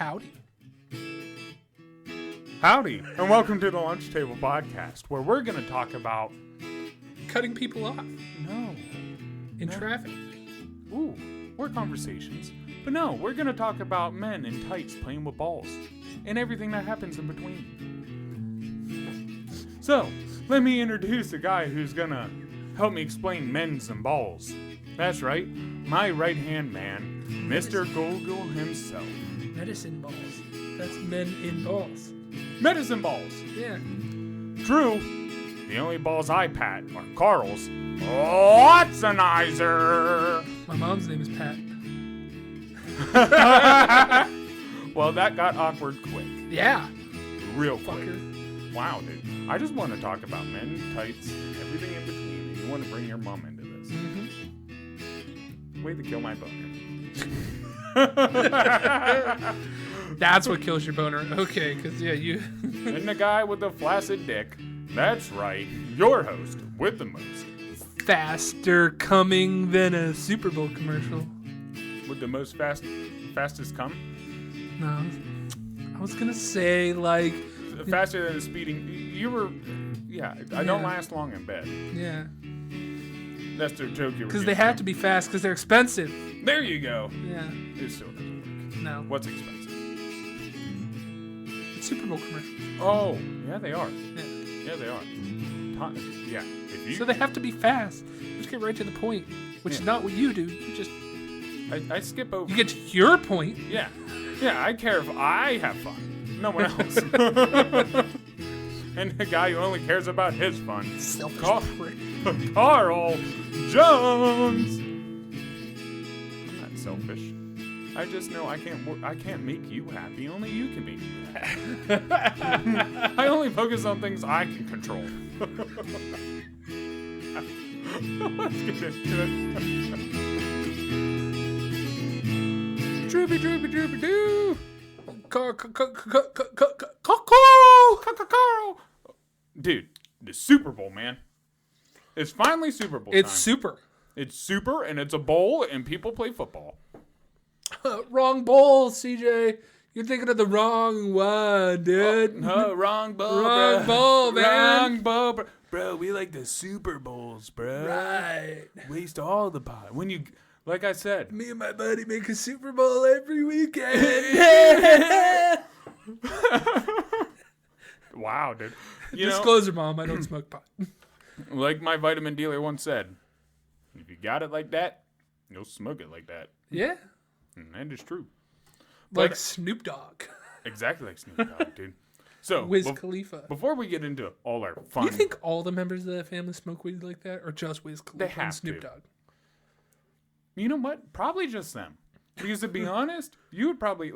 Howdy. Howdy, and welcome to the Lunch Table Podcast, where we're going to talk about... Cutting people off. No. In traffic. Ooh, or conversations. But no, we're going to talk about men in tights playing with balls, and everything that happens in between. So, let me introduce a guy who's going to help me explain men's and balls. That's right, my right-hand man, Mr. Google himself. Medicine balls. That's men in balls. Medicine balls. Yeah. True. The only balls I pat are Carl's Watsonizer. My mom's name is Pat. Well, that got awkward quick. Yeah. Real quick. Fucker. Wow, dude. I just want to talk about men, tights, and everything in between. And you want to bring your mom into this. Mm-hmm. Way to kill my boner. That's what kills your boner. Okay, because, yeah, you... And the guy with the flaccid dick. That's right. Your host with the most. Faster coming than a Super Bowl commercial. With the most fastest come? No. I was going to say, like... Faster than a speeding... You were... Yeah, I don't last long in bed. Yeah. That's their joke you were Because they have to be fast because they're expensive. There you go. Yeah. It still doesn't work. No. What's expensive? Super Bowl commercials. Oh, yeah, they are. Yeah. Yeah, they are. Yeah. If you, So they have to be fast. Just get right to the point, which is not what you do. You just... I skip over. You get to your point. Yeah. Yeah, I care if I have fun. No one else. And the guy who only cares about his fun. Selfish prick. Carl Jones. I'm not selfish. I just know I can't make you happy. Only you can make me happy. I only focus on things I can control. Let's get into it. Droopy, droopy, droopy, doo. Carl. Dude, the Super Bowl, man. It's finally Super Bowl It's time. super. It's super, and it's a bowl, and people play football. Wrong bowl, CJ. You're thinking of the wrong one, dude. No, wrong bowl, Wrong bowl, man. Wrong bowl, bro. Bro, we like the Super Bowls, bro. Right. Waste all the pot. When you, like I said. Me and my buddy make a Super Bowl every weekend. Wow, dude. Disclosure, Mom, I don't smoke pot. Like my vitamin dealer once said, if you got it like that, you'll smoke it like that. Yeah. And that is true. Like But- Snoop Dogg. Exactly like Snoop Dogg, dude. So, Wiz Khalifa. before we get into all our fun... You think all the members of that family smoke weed like that? Or just Wiz Khalifa have and Snoop to. Dogg? You know what? Probably just them. Because to be honest, you would probably,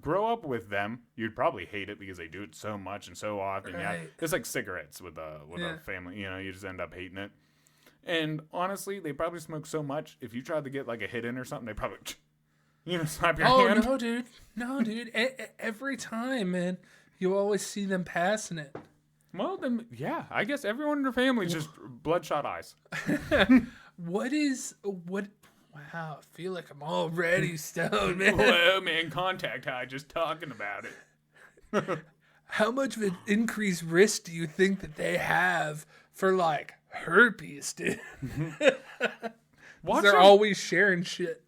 grow up with them. You'd probably hate it because they do it so much and so often. Yeah, Right. it's like cigarettes with a family. You know, you just end up hating it. And honestly, they probably smoke so much. If you tried to get like a hit in or something, they probably, slap your hand. Oh, no, dude. Every time, man, you always see them passing it. Well, then, yeah, I guess everyone in their family is just bloodshot eyes. Wow, I feel like I'm already stoned, man. Well, man, contact high just talking about it. How much of an increased risk do you think that they have for, like, herpes, dude? They're always sharing shit.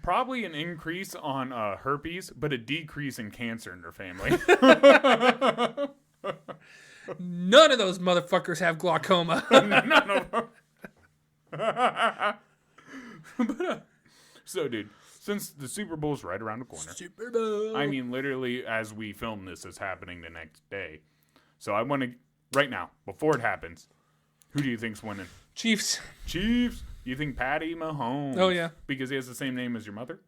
Probably an increase on herpes, but a decrease in cancer in their family. None of those motherfuckers have glaucoma. None of them. So, dude, since the Super Bowl's right around the corner, Super Bowl. I mean, literally, as we film this, is happening the next day. So I want to, right now, before it happens, who do you think's winning? Chiefs. Chiefs. You think Patty Mahomes? Oh, yeah. Because he has the same name as your mother?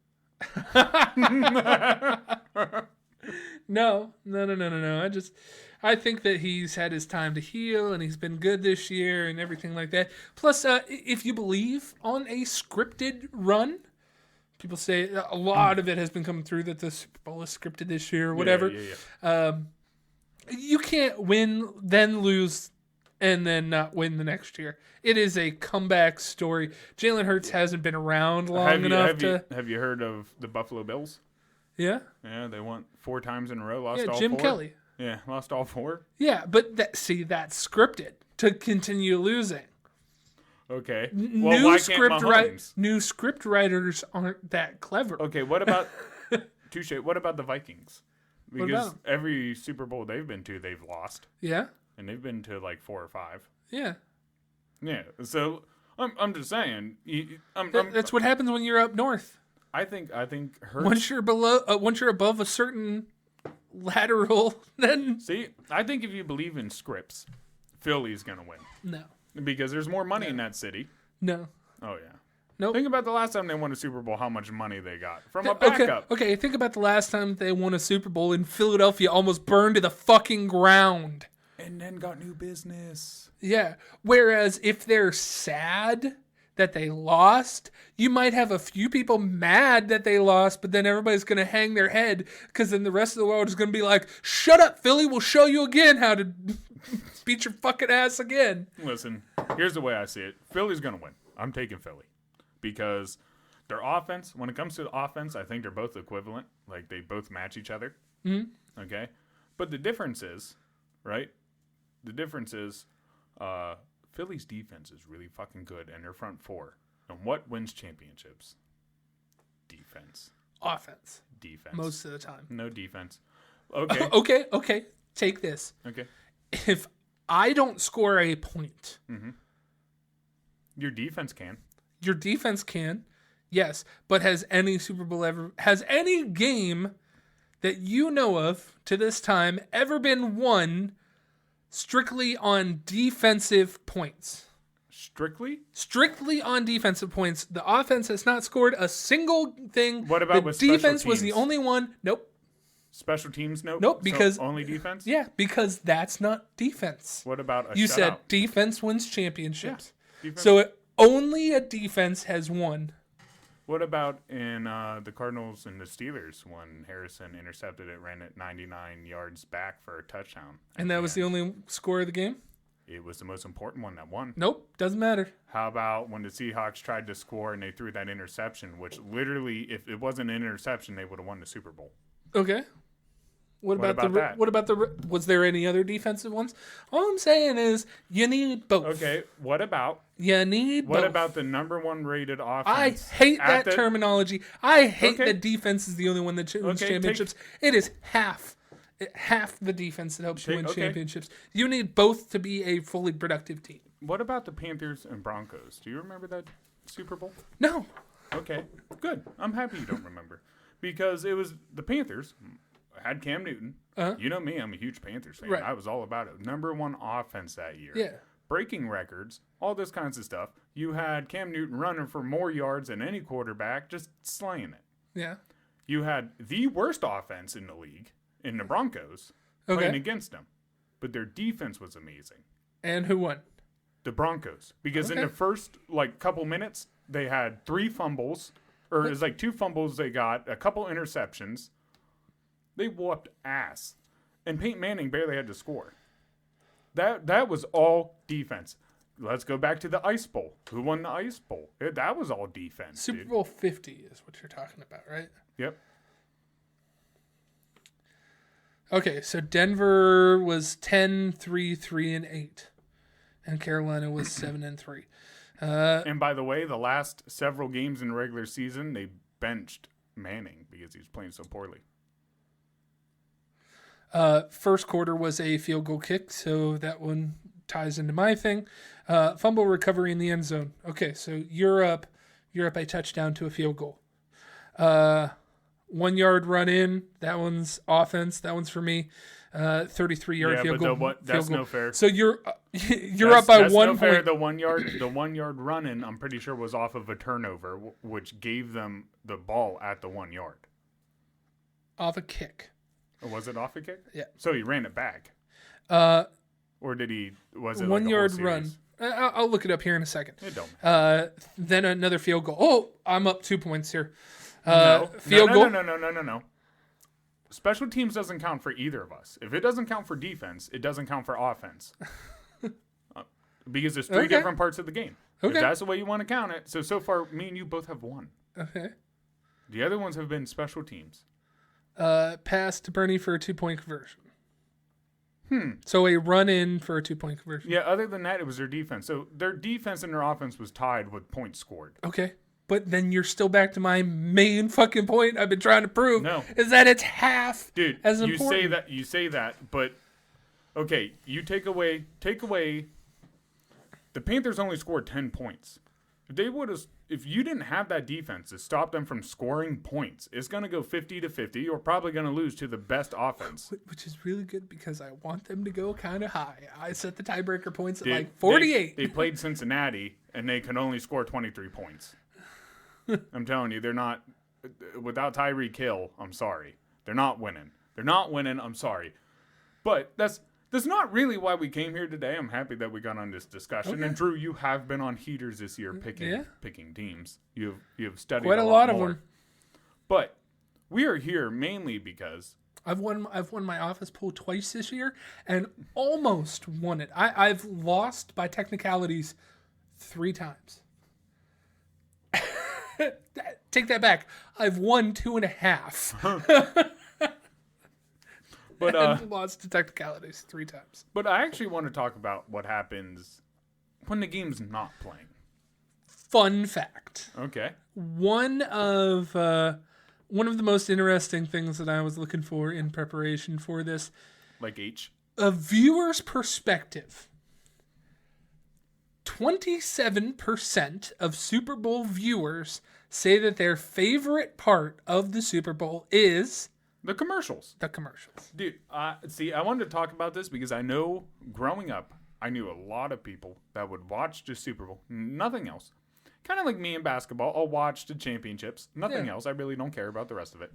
No. I think that he's had his time to heal and he's been good this year and everything like that. Plus, if you believe on a scripted run, people say a lot of it has been coming through that the Super Bowl is scripted this year or whatever. Yeah. You can't win, then lose, and then not win the next year. It is a comeback story. Jalen Hurts hasn't been around long enough to... Have you heard of the Buffalo Bills? Yeah. Yeah, they won 4 times in a row. Lost Yeah, all Jim 4. Kelly. Yeah, lost all 4. Yeah, but that's scripted to continue losing. Okay. Well, why can't Mahomes? New script writers aren't that clever. Okay, what about touche? What about the Vikings? What Because about 'em? every Super Bowl they've been to, they've lost, Yeah. and they've been to like 4 or 5. Yeah. Yeah. So I'm just saying. That's what happens when you're up north. I think Hurts. Once you're above a certain lateral, then See, I think if you believe in scripts, Philly's gonna win no. because there's more money in that city. No. Oh yeah. Nope. Think about the last time they won a Super Bowl, how much money they got from a backup. Okay, think about the last time they won a Super Bowl and Philadelphia almost burned to the fucking ground. And then got new business. Yeah. Whereas if they're sad that they lost, you might have a few people mad that they lost, but then everybody's going to hang their head because then the rest of the world is going to be like, shut up, Philly. We'll show you again how to beat your fucking ass again. Listen, here's the way I see it. Philly's going to win. I'm taking Philly. Because their offense, when it comes to the offense, I think they're both equivalent. Like, they both match each other. Mm-hmm. Okay? But the difference is, right? The difference is Philly's defense is really fucking good, and their front 4. And what wins championships? Defense. Offense. Defense. Most of the time. No defense. Okay. Okay. Take this. Okay. If I don't score a point, Your defense can. Your defense can, yes, but has any game that you know of to this time ever been won strictly on defensive points? Strictly? Strictly on defensive points. The offense has not scored a single thing. What about with the defense special was the teams? only one? Nope. Special teams? Nope. Nope, because so only defense? Yeah, because that's not defense. What about a You shutout? said defense wins championships. Yeah, defense. So only a defense has won. What about in the Cardinals and the Steelers when Harrison intercepted it, ran it 99 yards back for a touchdown? And that was the only score of the game? It was the most important one that won. Nope, doesn't matter. How about when the Seahawks tried to score and they threw that interception, which literally, if it wasn't an interception, they would have won the Super Bowl. Okay. What about that? Was there any other defensive ones? All I'm saying is you need both. Okay, what about the number 1 rated offense? I hate that terminology. I hate that defense is the only one that wins championships. It is half the defense that helps you win championships. You need both to be a fully productive team. What about the Panthers and Broncos? Do you remember that Super Bowl? No. Okay, good. I'm happy you don't remember. Because it was the Panthers had Cam Newton. You know me, I'm a huge Panthers fan. Right. I was all about it. Number 1 offense that year. Yeah. Breaking records, all this kinds of stuff. You had Cam Newton running for more yards than any quarterback, just slaying it. Yeah. You had the worst offense in the league in the Broncos playing against them. But their defense was amazing. And who won? The Broncos. Because in the first couple minutes, they had 3 fumbles. Or it was 2 fumbles they got, a couple interceptions. They whooped ass. And Peyton Manning barely had to score. That was all defense. Let's go back to the Ice Bowl. Who won the Ice Bowl? That was all defense, Super Bowl 50 is what you're talking about, right? Yep. Okay, so Denver was 10-3-3-8. And Carolina was 7-3. And by the way, the last several games in the regular season, they benched Manning because he was playing so poorly. First quarter was a field goal kick, so that one ties into my thing. Fumble recovery in the end zone. Okay, so you're up a touchdown to a field goal. 1 yard run in. That one's offense. That one's for me. 33-yard field goal. That's no fair. So you're up by 1 point. Fair. The 1 yard run in, I'm pretty sure was off of a turnover, which gave them the ball at the 1 yard. Off a kick. Or was it off a kick? Yeah. So he ran it back. Or did he? Was it 1 yard run? I'll look it up here in a second. It don't. Then another field goal. Oh, I'm up 2 points here. Field goal. No. Special teams doesn't count for either of us. If it doesn't count for defense, it doesn't count for offense. Because there's 3 different parts of the game. Okay. If that's the way you want to count it. So far, me and you both have 1. Okay. The other ones have been special teams. pass to Bernie for a 2-point conversion. So a run-in for a 2-point conversion. Yeah, other than that, it was their defense. So their defense and their offense was tied with points scored. Okay. But then you're still back to my main fucking point I've been trying to prove. No. Is that it's half as you important. You say that, but okay, you take away the Panthers only scored 10 points. If you didn't have that defense to stop them from scoring points, it's going to go 50-50. You're probably going to lose to the best offense. Which is really good because I want them to go kind of high. I set the tiebreaker points at like 48. They played Cincinnati, and they could only score 23 points. I'm telling you, they're not – without Tyreek Hill, I'm sorry. They're not winning. I'm sorry. But that's not really why we came here today. I'm happy that we got on this discussion. Okay. And Drew, you have been on heaters this year picking teams. You have studied quite a lot more. of them. But we are here mainly because I've won my office pool twice this year and almost won it. I've lost by technicalities 3 times. Take that back. I've won 2.5. But and lost to technicalities 3 times. But I actually want to talk about what happens when the game's not playing. Fun fact. Okay. One of the most interesting things that I was looking for in preparation for this, like H, a viewer's perspective. 27% of Super Bowl viewers say that their favorite part of the Super Bowl is the commercials. Dude, see, I wanted to talk about this because I know growing up, I knew a lot of people that would watch the Super Bowl, nothing else. Kind of like me in basketball, I'll watch the championships, nothing else. I really don't care about the rest of it.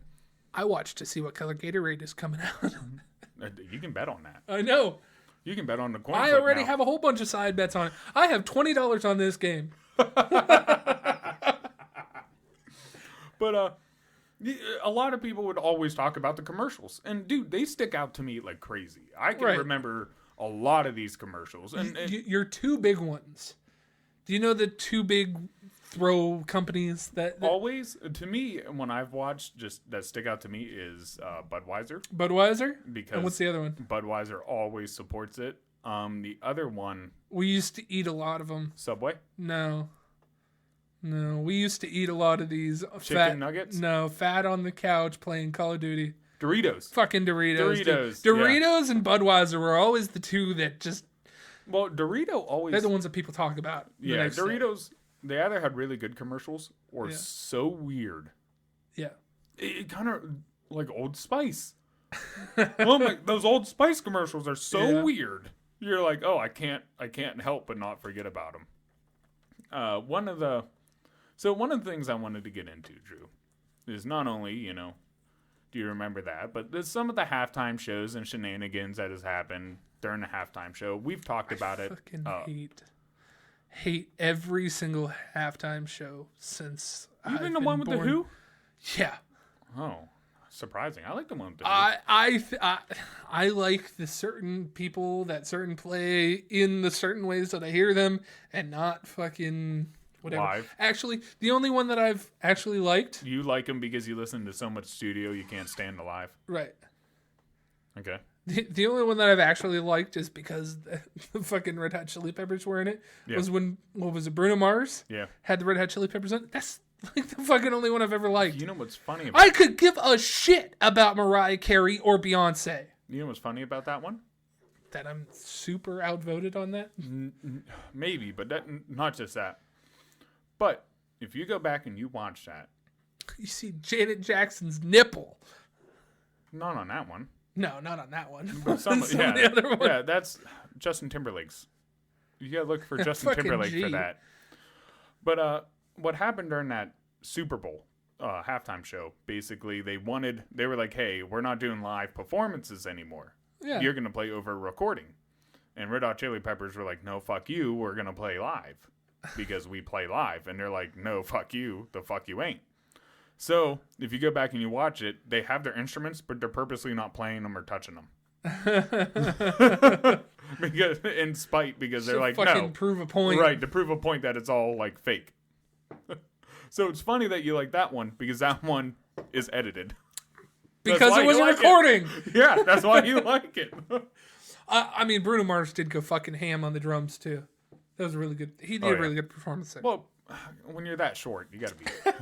I watch to see what color Gatorade is coming out. You can bet on that. I know. You can bet on the coin. I already have a whole bunch of side bets on it. I have $20 on this game. But a lot of people would always talk about the commercials. And, dude, they stick out to me like crazy. I can remember a lot of these commercials. And your 2 big ones. Do you know the 2 big throw companies that always, to me, when I've watched, just that stick out to me is Budweiser. And what's the other one? Budweiser always supports it. The other one, we used to eat a lot of them. Subway? No, we used to eat a lot of these chicken nuggets. No, fat on the couch playing Call of Duty. Doritos. Fucking Doritos. Doritos and Budweiser were always the 2 that just. Well, Dorito always. They're the ones that people talk about. Yeah, Doritos. They either had really good commercials or so weird. Yeah. It kind of like Old Spice. Those Old Spice commercials are so weird. You're like, oh, I can't help but not forget about them. One of the things I wanted to get into, Drew, is not only, do you remember that, but there's some of the halftime shows and shenanigans that has happened during the halftime show. We've talked about it. I fucking hate every single halftime show since even the one with the Who? Yeah. Oh, surprising. I like the one with the Who. I like the certain people that certain play in the certain ways that I hear them and not fucking whatever. Live. Actually, the only one that I've actually liked. You like them because you listen to so much studio you can't stand the live. Right. Okay. The only one that I've actually liked is because the fucking Red Hot Chili Peppers were in it. Yeah. Was when, what was it, Bruno Mars? Yeah. Had the Red Hot Chili Peppers in it. That's like the fucking only one I've ever liked. You know what's funny about I could give a shit about Mariah Carey or Beyonce. You know what's funny about that one? That I'm super outvoted on that? Maybe, but not just that. But if you go back and you watch that. You see Janet Jackson's nipple. Not on that one. No, not on that one. Some of the other one. Yeah, that's Justin Timberlake's. You gotta look for Justin Timberlake for that. But what happened during that Super Bowl halftime show? Basically, they were like, "Hey, we're not doing live performances anymore. Yeah. You're gonna play over recording." And Red Hot Chili Peppers were like, "No, fuck you. We're gonna play live because we play live." And they're like, "No, fuck you. The fuck you ain't." So, if you go back and you watch it, they have their instruments, but they're purposely not playing them or touching them. because they're like, no. Prove a point. Right, to prove a point that it's all, like, fake. So, it's funny that you like that one, because that one is edited. Because it wasn't recording. Yeah, that's why you like it. I mean, Bruno Mars did go fucking ham on the drums, too. That was really good. He did a really good performance there. Well, when you're that short, you gotta be good.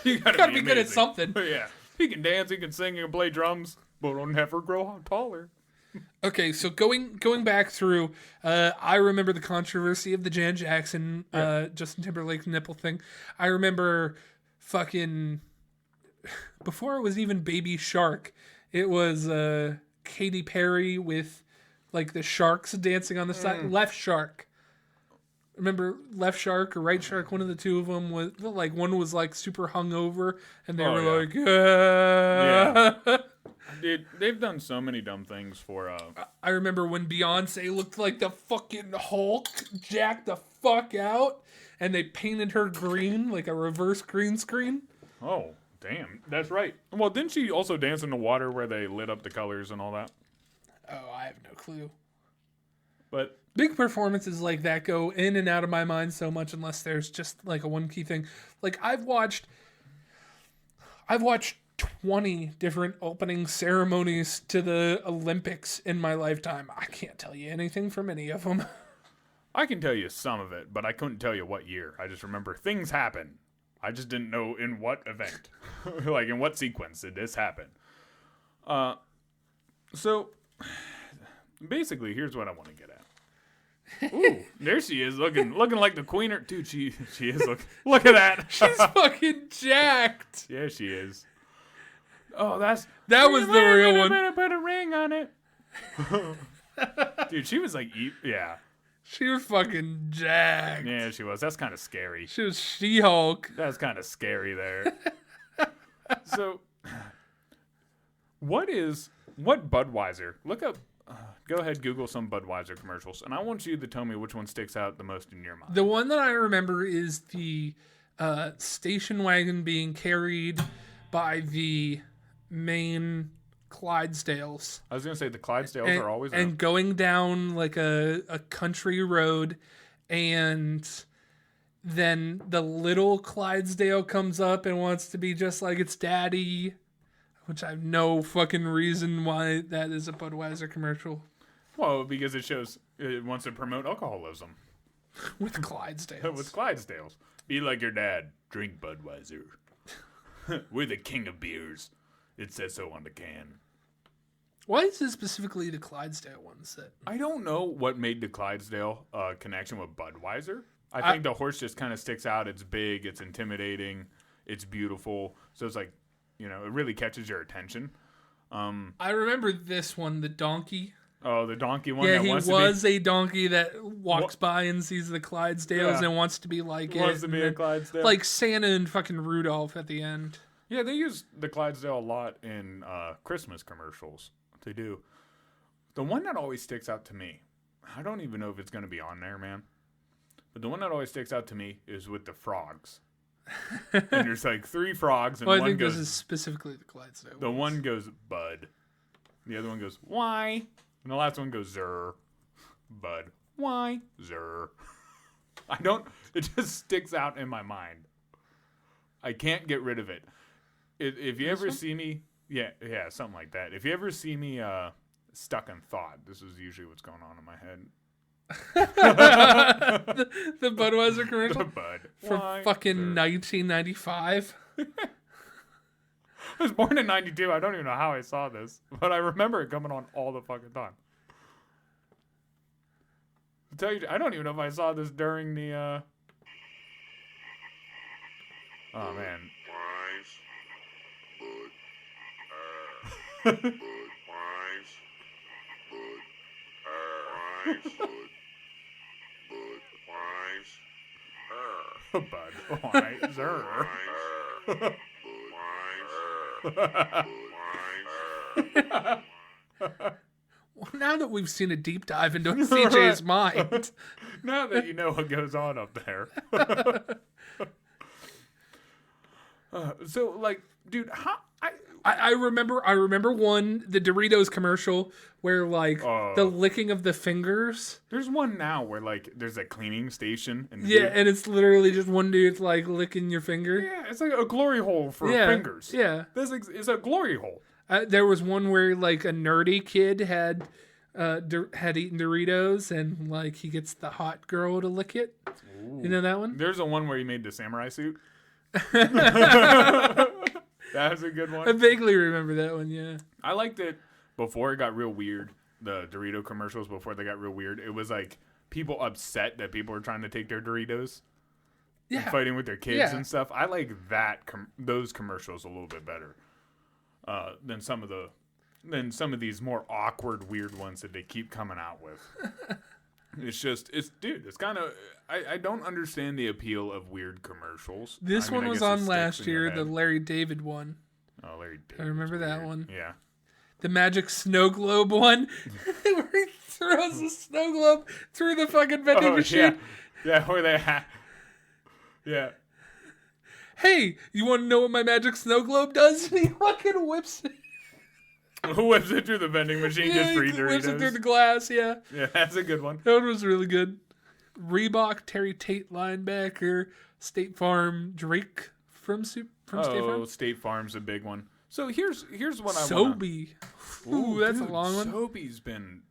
You gotta be good at something. Yeah. He can dance, he can sing, he can play drums, but will never grow taller. Okay, so going back through, I remember the controversy of the Jan Jackson, Justin Timberlake nipple thing. I remember fucking... Before it was even Baby Shark, it was Katy Perry with like the sharks dancing on the side. Left Shark. Remember Left Shark or Right Shark? One of the two of them was like one was like super hungover, and they were like, yeah. Dude, they've done so many dumb things for. I remember when Beyonce looked like the fucking Hulk, jacked the fuck out, and they painted her green like a reverse green screen. Oh. Damn, that's right. Well, didn't she also dance in the water where they lit up the colors and all that? Oh, I have no clue. But big performances like that go in and out of my mind so much unless there's just like a one key thing. Like I've watched 20 different opening ceremonies to the Olympics in my lifetime. I can't tell you anything from any of them. I can tell you some of it, but I couldn't tell you what year. I just remember things happen. I just didn't know in what event, like in what sequence did this happen. So basically, here's what I want to get at. Ooh, there she is, looking like the queen. Dude, she is. Look at that. She's fucking jacked. Yeah, she is. Oh, that was the real one. Put a ring on it. Dude, she was like, yeah. She was fucking jacked. Yeah, she was. That's kind of scary. She was She-Hulk. That's kind of scary there. So, what Budweiser? Look up, go ahead, Google some Budweiser commercials, and I want you to tell me which one sticks out the most in your mind. The one that I remember is the station wagon being carried by the main Clydesdales. I was going to say the Clydesdales are always and going down like a country road, and then the little Clydesdale comes up and wants to be just like its daddy, which I have no fucking reason why that is a Budweiser commercial. Well, because it wants to promote alcoholism. With Clydesdales. With Clydesdales. Be like your dad. Drink Budweiser. We're the king of beers. It says so on the can. Why is it specifically the Clydesdale ones that... I don't know what made the Clydesdale connection with Budweiser. I think the horse just kind of sticks out. It's big. It's intimidating. It's beautiful. So it's like, it really catches your attention. I remember this one, the donkey. Oh, the donkey one? Yeah, he was a donkey that walks by and sees the Clydesdales and wants to be like it. Wants to be a Clydesdale. Like Santa and fucking Rudolph at the end. Yeah, they use the Clydesdale a lot in Christmas commercials. They do. The one that always sticks out to me, I don't even know if it's going to be on there, man. But the one that always sticks out to me is with the frogs. And there's like 3 frogs, and I one think goes... this is specifically the Clydesdale The one goes, Bud. The other one goes, why? And the last one goes, Zer. Bud. Why? Zer. It just sticks out in my mind. I can't get rid of it. If you ever see me... Yeah, something like that. If you ever see me stuck in thought, this is usually what's going on in my head. the Budweiser commercial? The Bud. From fucking 1995? I was born in 92. I don't even know how I saw this. But I remember it coming on all the fucking time. To tell you, I don't even know if I saw this during the... Oh, man. Budweiser. Well, now that we've seen a deep dive into CJ's mind. Now that you know what goes on up there. So, like, dude, how... I remember one, the Doritos commercial where like the licking of the fingers. There's one now where like there's a cleaning station and and it's literally just one dude like licking your finger. Yeah, it's like a glory hole for fingers. Yeah. It's a glory hole. There was one where like a nerdy kid had eaten Doritos and like he gets the hot girl to lick it. Ooh. You know that one? There's a one where he made the samurai suit. That was a good one. I vaguely remember that one, yeah. I liked it before it got real weird. The Dorito commercials before they got real weird. It was like people upset that people were trying to take their Doritos. Yeah. And fighting with their kids and stuff. I like those commercials a little bit better than some of these more awkward, weird ones that they keep coming out with. It's kind of, I don't understand the appeal of weird commercials. This one was on last year, the Larry David one. Oh, Larry David. I remember that one. Yeah. The magic snow globe one, where he throws the snow globe through the fucking vending machine. Yeah, where they yeah. Hey, you want to know what my magic snow globe does? And he fucking whips it. Whips it through the vending machine, just free Doritos. Whips it through the glass, yeah. Yeah, that's a good one. That one was really good. Reebok, Terry Tate linebacker, State Farm, Drake from State Farm. State Farm's a big one. So here's what I want. Sobe. Ooh, that's a long one. Sobe's been...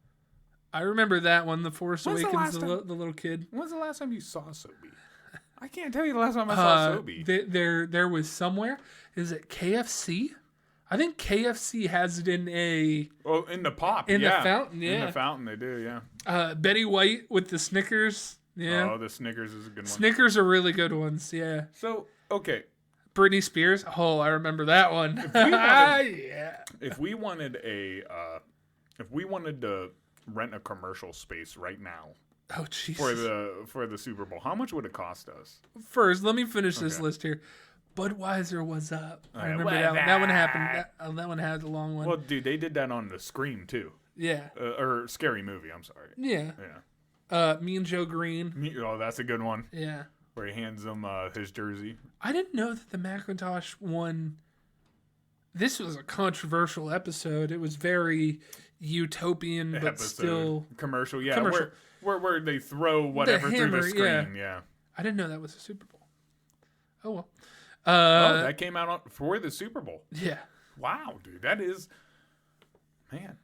I remember that one, The Force Awakens, the little kid. When's the last time you saw Sobe? I can't tell you the last time I saw Sobe. There was somewhere. Is it KFC? I think KFC has it in a... Oh, in the pop, in the fountain, yeah. In the fountain, they do, yeah. Betty White with the Snickers, yeah. Oh, the Snickers is a good one. Snickers are really good ones, yeah. So, okay. Britney Spears. Oh, I remember that one. If we wanted to rent a commercial space right now... Oh, Jesus. For the Super Bowl, how much would it cost us? First, let me finish this list here. Budweiser was up. I remember that one. That one happened. That one had a long one. Well, dude, they did that on the Scream too. Yeah. Or Scary Movie. I'm sorry. Yeah. Yeah. Me and Joe Green. Oh, that's a good one. Yeah. Where he hands him his jersey. I didn't know that the Macintosh one. This was a controversial episode. It was very utopian, but still commercial. Yeah. Commercial. Where they throw whatever through the screen. Yeah. I didn't know that was a Super Bowl. Oh well. That came out for the Super Bowl. Yeah. Wow, dude, that is, man.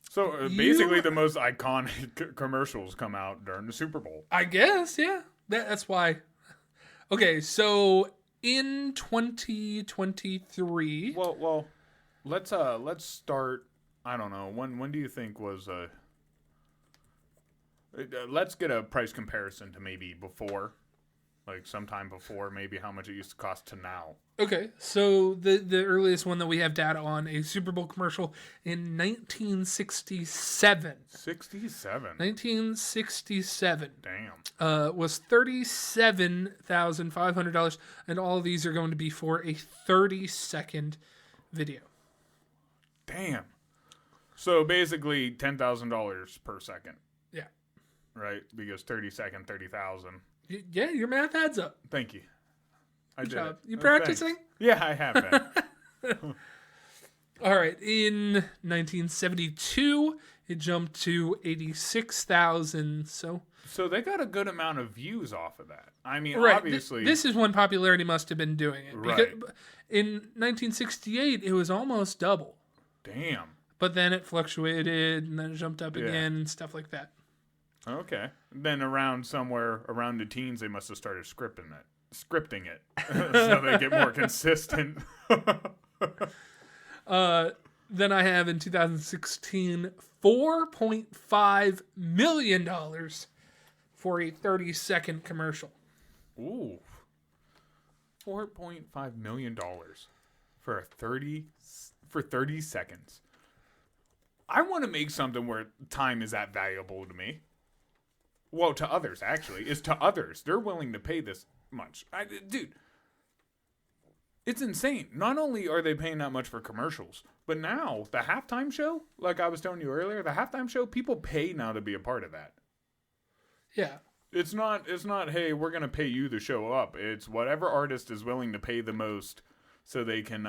So basically, the most iconic commercials come out during the Super Bowl. I guess, yeah. That's why. Okay, so in 2023. Well, let's start. I don't know. When do you think was let's get a price comparison to maybe before. Like sometime before, maybe how much it used to cost to now. Okay, so the earliest one that we have data on, a Super Bowl commercial in 1967. 1967. Damn. Was $37,500, and all of these are going to be for a 30-second video. Damn. So basically $10,000 per second. Yeah. Right? Because 30-second, 30,000. Yeah, your math adds up. Thank you. Good job. You practicing? Thanks. Yeah, I have been. All right. In 1972, it jumped to 86,000. So they got a good amount of views off of that. I mean, right. Obviously. This is when popularity must have been doing it. Right. Because in 1968, it was almost double. Damn. But then it fluctuated, and then it jumped up again, and stuff like that. Okay. Then around the teens, they must have started scripting it so they get more consistent. Then I have in 2016 $4.5 million for a 30-second commercial. Ooh. $4.5 million for 30 seconds. I want to make something where time is that valuable to me. Well, to others, actually. It's to others. They're willing to pay this much. Dude, it's insane. Not only are they paying that much for commercials, but now the halftime show, like I was telling you earlier, the halftime show, people pay now to be a part of that. Yeah. It's not, hey, we're going to pay you to show up. It's whatever artist is willing to pay the most so they can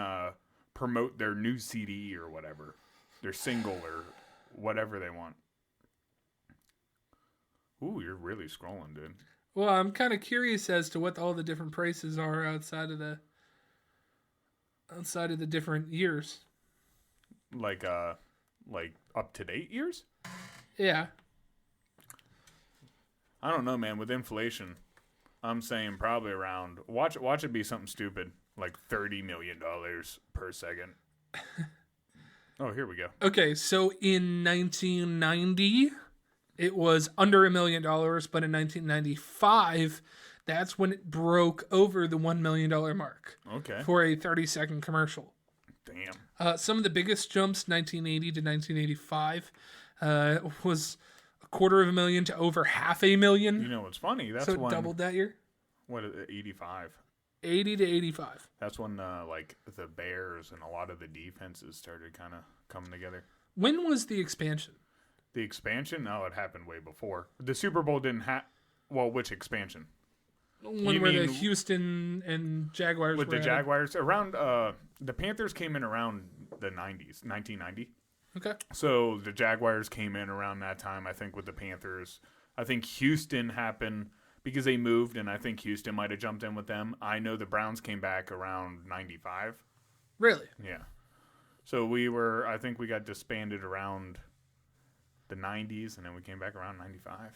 promote their new CD or whatever, their single or whatever they want. Ooh, you're really scrolling, dude. Well, I'm kind of curious as to what all the different prices are outside of the different years. like up to date years. Yeah. I don't know, man. With inflation, I'm saying probably around. Watch it be something stupid like $30 million per second. Oh, here we go. Okay, so in 1990, it was under $1 million, but in 1995, that's when it broke over the $1 million mark. Okay. For a 30-second commercial. Damn. Some of the biggest jumps, 1980 to 1985, was $250,000 to over $500,000. You know what's funny? That's so it when doubled that year. What is it, 85? 80 to 85. That's when like the Bears and a lot of the defenses started kind of coming together. When was the expansion? The expansion? No, it happened way before. The Super Bowl didn't have. Well, which expansion? When were the Houston and Jaguars with were the Jaguars around? The Panthers came in around the 90s, 1990. Okay. So the Jaguars came in around that time, I think, with the Panthers. I think Houston happened because they moved, and I think Houston might have jumped in with them. I know the Browns came back around 95. Really? Yeah. So I think we got disbanded around the 90s, and then we came back around 95.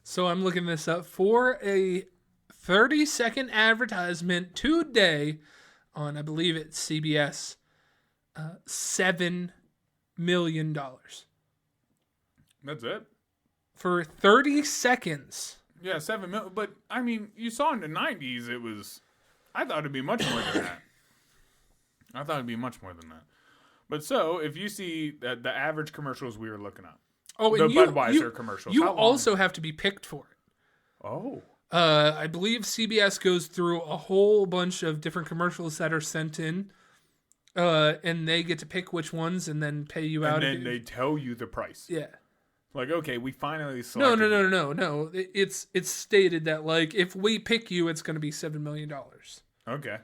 So I'm looking this up. For a 30-second advertisement today on, I believe it's CBS, $7 million. That's it? For 30 seconds. Yeah, 7 million. But, I mean, you saw in the 90s, I thought it'd be much more than that. But so, if you see the average commercials we were looking at, Oh, the and Budweiser commercials. You also have to be picked for it. Oh. I believe CBS goes through a whole bunch of different commercials that are sent in, and they get to pick which ones and then pay you out. And then they tell you the price. Yeah. Like, okay, we finally selected No. It's stated that, like, if we pick you, it's going to be $7 million. Okay.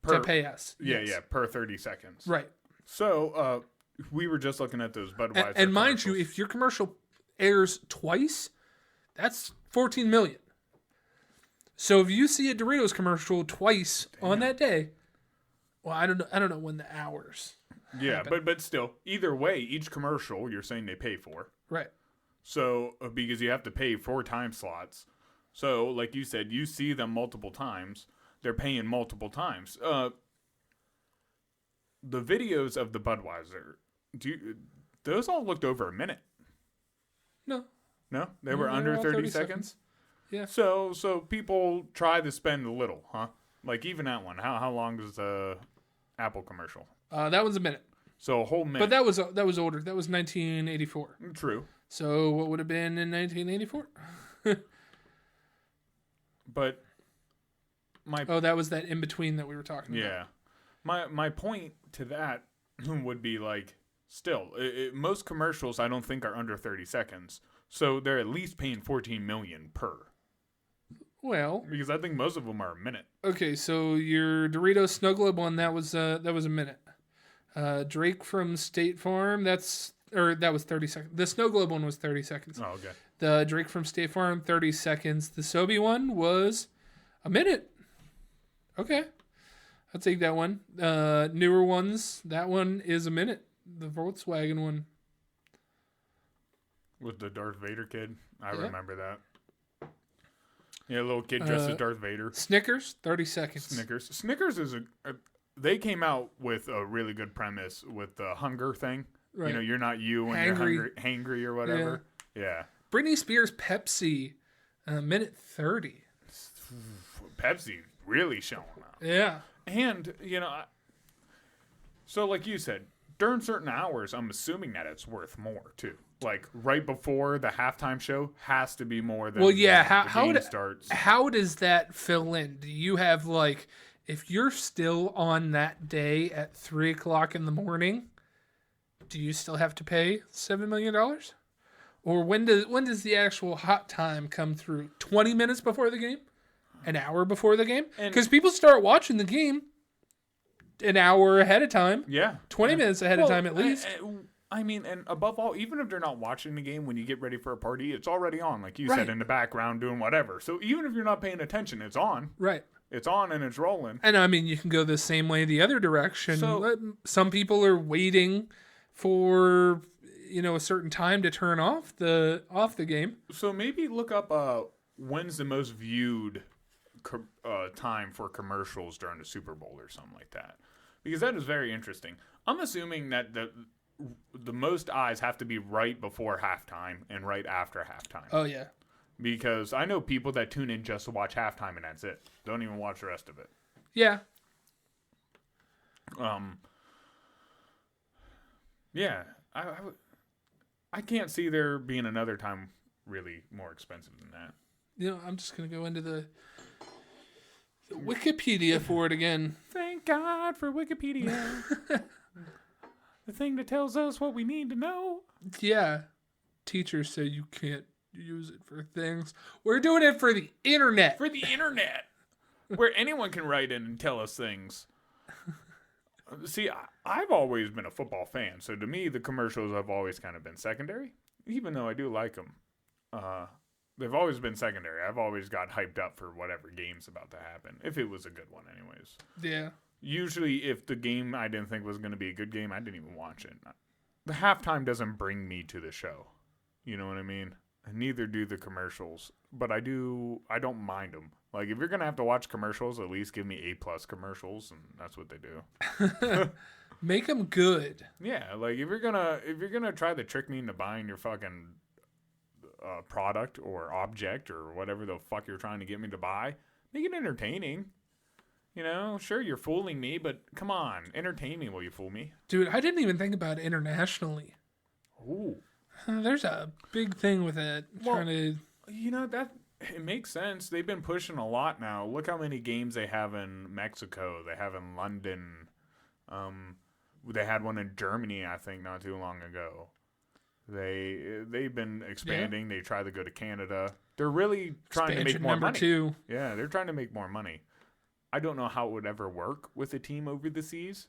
To pay us. Yeah, Yes. yeah, per 30 seconds. Right. So, we were just looking at those Budweiser and mind you, if your commercial airs twice, that's $14 million. So if you see a Doritos commercial twice on that day, well, I don't know when the hours. Yeah, happen. but still, either way, each commercial you're saying they pay for. Right. So because you have to pay 4 time slots. So like you said, you see them multiple times. They're paying multiple times. The videos of the Budweiser, those all looked over a minute? No, They were under 30 seconds? Yeah. So people try to spend a little, huh? Like even that one. How long is the Apple commercial? That was a minute. So a whole minute. But that was older. That was 1984. True. So what would have been in 1984? But that was that in between that we were talking about. Yeah. My point to that would be like, still, most commercials I don't think are under 30 seconds. So they're at least paying $14 million per. Well, because I think most of them are a minute. Okay, so your Doritos Snow Globe one, that was a minute. Drake from State Farm, that was 30 seconds. The Snow Globe one was 30 seconds. Oh, okay. The Drake from State Farm, 30 seconds. The Sobe one was a minute. Okay. I'll take that one. Newer ones, that one is a minute. The Volkswagen one. With the Darth Vader kid. I remember that. Yeah, a little kid dressed as Darth Vader. Snickers, 30 seconds. Snickers is they came out with a really good premise with the hunger thing. Right. You know, you're not you when you're hangry or whatever. Yeah. Britney Spears Pepsi, minute 30. Pepsi really showing up. Yeah. And, so like you said, during certain hours, I'm assuming that it's worth more too. Like right before the halftime show has to be more than the game starts. How does that fill in? Do you have like, if you're still on that day at 3:00 in the morning, do you still have to pay $7 million? Or when does the actual hot time come through? 20 minutes before the game? An hour before the game? Because people start watching the game an hour ahead of time. Yeah. 20 minutes ahead of time at least. I mean, and above all, even if they're not watching the game when you get ready for a party, it's already on, like you said, in the background doing whatever. So even if you're not paying attention, it's on. Right. It's on and it's rolling. And I mean, you can go the same way the other direction. So- Some people are waiting for a certain time to turn off the game. So maybe look up when's the most viewed time for commercials during the Super Bowl or something like that, because that is very interesting. I'm assuming that the most eyes have to be right before halftime and right after halftime. Oh yeah. Because I know people that tune in just to watch halftime and that's it. Don't even watch the rest of it. Yeah. Yeah. I can't see there being another time really more expensive than that. I'm just gonna go into the Wikipedia for it again. Thank God for Wikipedia. The thing that tells us what we need to know. Yeah. Teachers say you can't use it for things. We're doing it for the internet. For the internet. Where anyone can write in and tell us things. See, I've always been a football fan, so to me, the commercials have always kind of been secondary, even though I do like them. They've always been secondary. I've always got hyped up for whatever game's about to happen, if it was a good one anyways. Yeah. Usually, if the game I didn't think was going to be a good game, I didn't even watch it. The halftime doesn't bring me to the show. You know what I mean? And neither do the commercials. But I don't mind them. Like, if you're going to have to watch commercials, at least give me A+ commercials, and that's what they do. Make them good. Yeah, like, if you're gonna try to trick me into buying your fucking product or object or whatever the fuck you're trying to get me to buy, make it entertaining. Sure, you're fooling me, but come on, entertain me while you fool me. Dude, I didn't even think about it internationally. Ooh. There's a big thing with it. That it makes sense. They've been pushing a lot now. Look how many games they have in Mexico. They have in London. They had one in Germany, I think, not too long ago. They've been expanding. Yeah. They try to go to Canada. They're really trying to make more money. 2. Yeah, they're trying to make more money. I don't know how it would ever work with a team over the seas.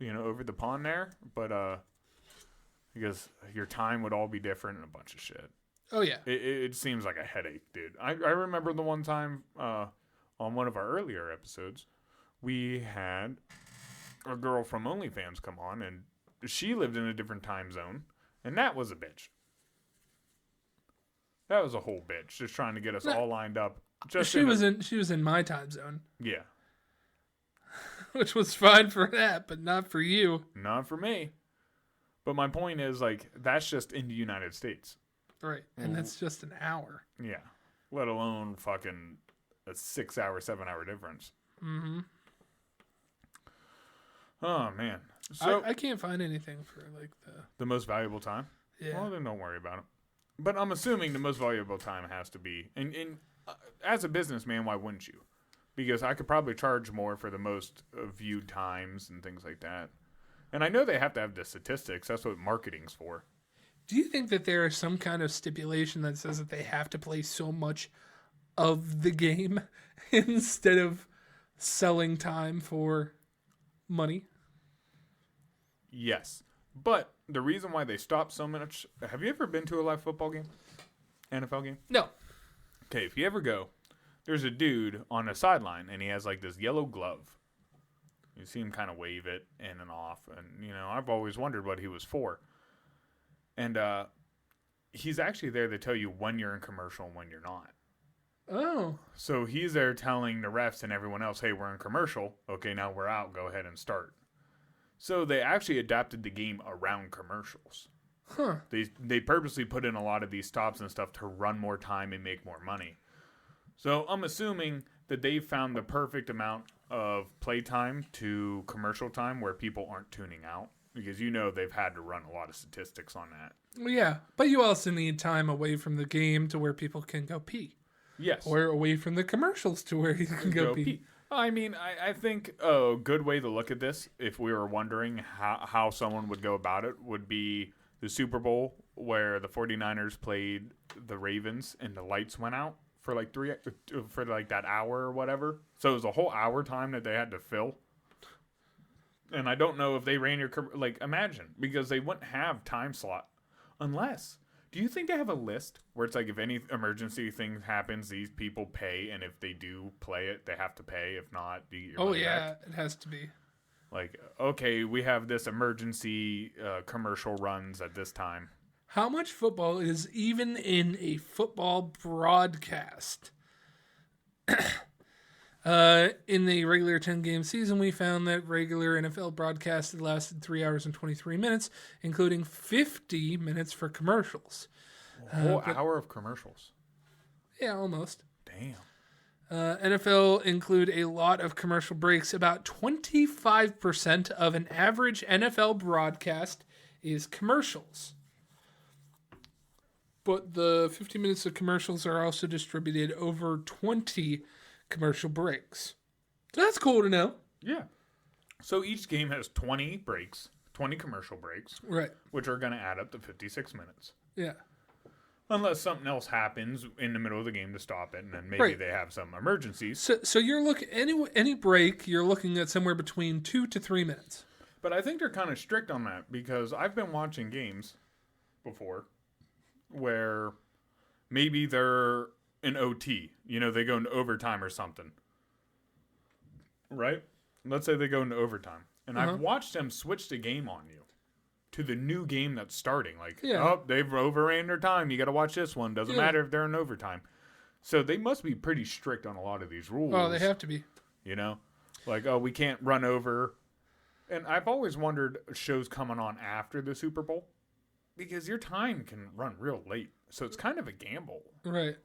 Over the pond there, but because your time would all be different and a bunch of shit. Oh, yeah. It seems like a headache, dude. I remember the one time on one of our earlier episodes, we had a girl from OnlyFans come on, and she lived in a different time zone, and that was a bitch. That was a whole bitch, just trying to get us all lined up. She was in my time zone. Yeah. Which was fine for that, but not for you. Not for me. But my point is, like, that's just in the United States. Right. And that's just an hour. Yeah. Let alone fucking a 6-hour, 7-hour difference. Mm-hmm. Oh, man. So I can't find anything for, like, the most valuable time? Yeah. Well, then don't worry about it. But I'm assuming the most valuable time has to be... And as a businessman, why wouldn't you? Because I could probably charge more for the most viewed times and things like that. And I know they have to have the statistics. That's what marketing's for. Do you think that there is some kind of stipulation that says that they have to play so much of the game instead of selling time for money? Yes. But the reason why they stopped so much... Have you ever been to a live football game? NFL game? No. Okay, if you ever go, there's a dude on a sideline, and he has, like, this yellow glove. You see him kind of wave it in and off, and, I've always wondered what he was for. And he's actually there to tell you when you're in commercial and when you're not. Oh. So he's there telling the refs and everyone else, hey, we're in commercial. Okay, now we're out. Go ahead and start. So they actually adapted the game around commercials. Huh. They purposely put in a lot of these stops and stuff to run more time and make more money. So I'm assuming that they found the perfect amount of play time to commercial time where people aren't tuning out. Because they've had to run a lot of statistics on that. Well, yeah, but you also need time away from the game to where people can go pee. Yes. Or away from the commercials to where you can go pee. I mean, I think a good way to look at this, if we were wondering how someone would go about it, would be the Super Bowl where the 49ers played the Ravens and the lights went out for like that hour or whatever. So it was a whole hour time that they had to fill. And I don't know if they ran imagine, because they wouldn't have time slot unless, Do you think they have a list where it's like if any emergency thing happens, these people pay, and if they do play it, they have to pay. If not, you get your money back? It has to be. Like, okay, we have this emergency commercial runs at this time. How much football is even in a football broadcast? In the regular 10-game season, we found that regular NFL broadcasts had lasted 3 hours and 23 minutes, including 50 minutes for commercials. A whole hour of commercials. Yeah, almost. Damn. NFL include a lot of commercial breaks. About 25% of an average NFL broadcast is commercials. But the 50 minutes of commercials are also distributed over 20 commercial breaks. So that's cool to know. Yeah. So each game has 20 breaks, 20 commercial breaks. Right. Which are going to add up to 56 minutes. Yeah. Unless something else happens in the middle of the game to stop it, and then maybe they have some emergencies. So you're looking any break, you're looking at somewhere between 2 to 3 minutes. But I think they're kind of strict on that because I've been watching games before where maybe they're in OT. You know, they go into overtime or something. Right? Let's say they go into overtime. And I've watched them switch the game on you to the new game that's starting. Like, oh, they've overran their time. You got to watch this one. Doesn't matter if they're in overtime. So they must be pretty strict on a lot of these rules. Oh, they have to be. You know? Like, oh, we can't run over. And I've always wondered shows coming on after the Super Bowl because your time can run real late. So it's kind of a gamble. Right.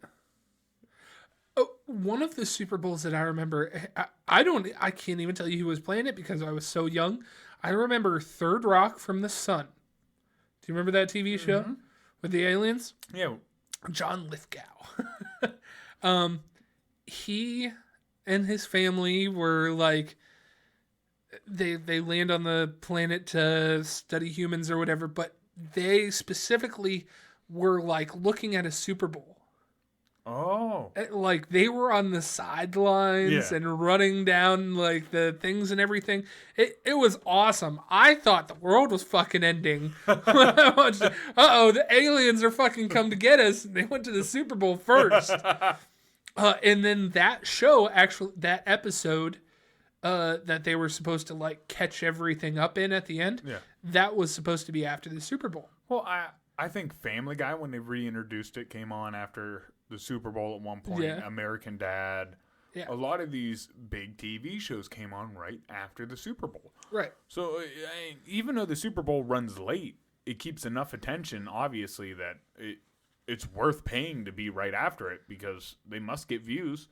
Oh, one of the Super Bowls that I remember, I can't even tell you who was playing it because I was so young. I remember Third Rock from the Sun. Do you remember that TV show with the aliens? Yeah. John Lithgow. He and his family were like, they land on the planet to study humans or whatever, but they specifically were like looking at a Super Bowl. Oh. Like they were on the sidelines and running down like the things and everything. It was awesome. I thought the world was fucking ending when I watched it. The aliens are fucking come to get us. And they went to the Super Bowl first. And then that show, actually, that episode that they were supposed to like catch everything up in at the end, that was supposed to be after the Super Bowl. Well, I think Family Guy, when they reintroduced it, came on after the Super Bowl at one point. Yeah. American Dad. Yeah. A lot of these big TV shows came on right after the Super Bowl. Right. So even though the Super Bowl runs late, it keeps enough attention, obviously, that it's worth paying to be right after it because they must get views.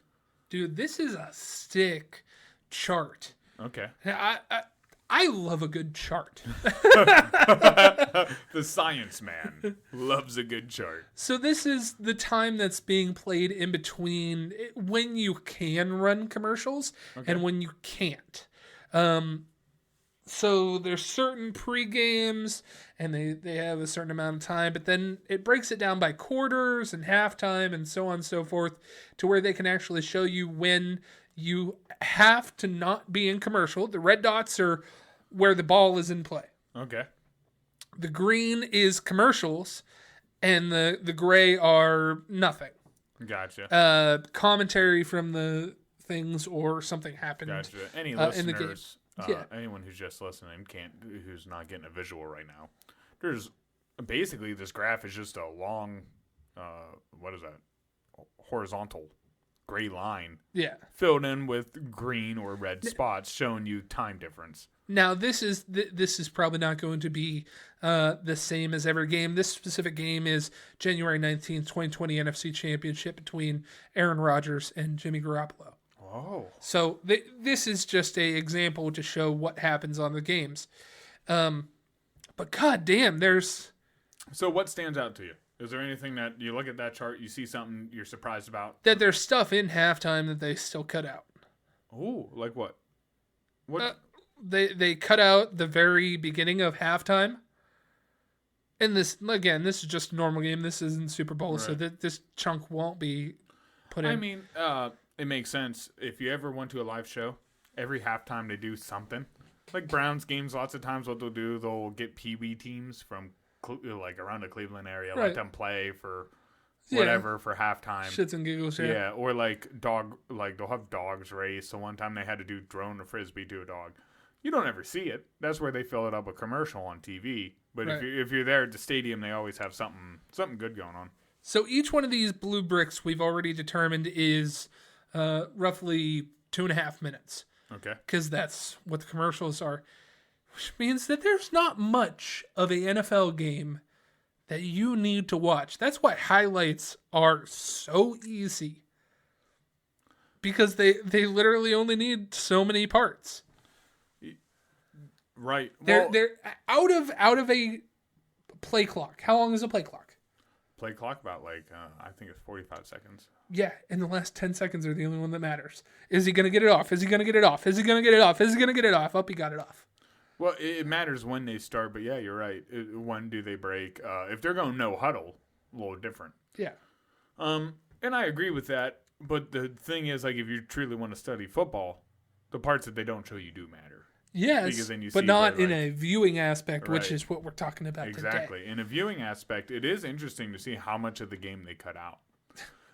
Dude, this is a sick chart. Okay. I love a good chart. The science man loves a good chart. So this is the time that's being played in between when you can run commercials and when you can't. So there's certain pre-games and they have a certain amount of time, but then it breaks it down by quarters and halftime and so on and so forth to where they can actually show you when you have to not be in commercial. The red dots are where the ball is in play. Okay. The green is commercials, and the gray are nothing. Gotcha. Commentary from the things or something happened. Gotcha. Any in the game. Anyone who's just listening who's not getting a visual right now. There's basically this graph is just a long, what is that? Horizontal gray line. Yeah. Filled in with green or red spots showing you time difference. Now, this is probably not going to be the same as every game. This specific game is January 19th, 2020 NFC Championship between Aaron Rodgers and Jimmy Garoppolo. Oh. So this is just an example to show what happens on the games. But goddamn, there's... So what stands out to you? Is there anything that you look at that chart, you see something you're surprised about? That there's stuff in halftime that they still cut out. Oh, like what? What? They cut out the very beginning of halftime. And this is just a normal game. This isn't Super Bowl, right. So this chunk won't be put in. I mean, it makes sense. If you ever went to a live show, every halftime they do something. Like Browns games, lots of times what they'll do, they'll get Pee Wee teams from like around the Cleveland area, Right. let them play for whatever for halftime. Shits and giggles. Yeah, or like they'll have dogs race. So one time they had to do throwing a frisbee to a dog. You don't ever see it. That's where they fill it up with commercial on TV. But Right. if you're there at the stadium, they always have something good going on. So each one of these blue bricks we've already determined is roughly 2.5 minutes. Okay. Because that's what the commercials are. Which means that there's not much of a NFL game that you need to watch. That's why highlights are so easy. Because they literally only need so many parts. Right. They're out of a play clock. How long is a play clock? Play clock about I think it's 45 seconds. Yeah, and the last 10 seconds are the only one that matters. Is he going to get it off? Is he going to get it off? Is he going to get it off? Is he going to get it off? He got it off. Well, it matters when they start, but yeah, you're right. When do they break? If they're going no huddle, a little different. Yeah. And I agree with that, but the thing is, like, if you truly want to study football, the parts that they don't show you do matter. Yes, then you but see not where, in a viewing aspect, which Right. is what we're talking about Exactly. today. In a viewing aspect, it is interesting to see how much of the game they cut out.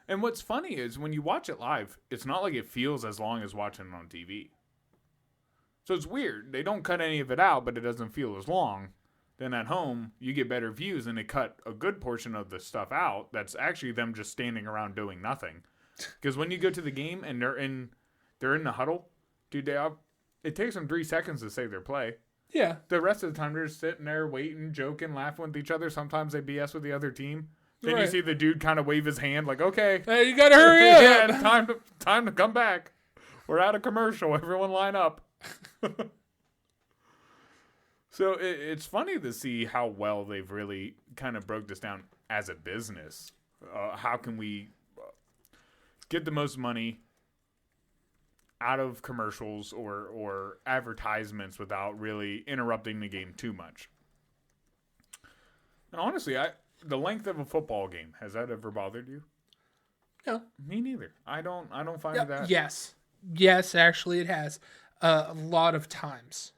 And what's funny is when you watch it live, it's not like it feels as long as watching it on TV. So it's weird. They don't cut any of it out, but it doesn't feel as long. Then at home, you get better views, and they cut a good portion of the stuff out. That's actually them just standing around doing nothing. Because when you go to the game and they're in the huddle, dude, it takes them 3 seconds to say their play. Yeah. The rest of the time, they're just sitting there waiting, joking, laughing with each other. Sometimes they BS with the other team. Then you Right. see the dude kind of wave his hand like, okay. Hey, you got to hurry up. Yeah, time to come back. We're out of commercial. Everyone line up. So it's funny to see how well they've really kind of broke this down as a business. How can we get the most money out of commercials or advertisements without really interrupting the game too much? And honestly, the length of a football game, has that ever bothered you? No. Me neither. I don't find that. Yes, actually it has. A lot of times.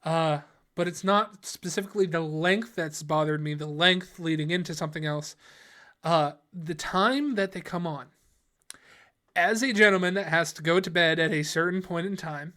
But it's not specifically the length that's bothered me, the length leading into something else. The time that they come on. As a gentleman that has to go to bed at a certain point in time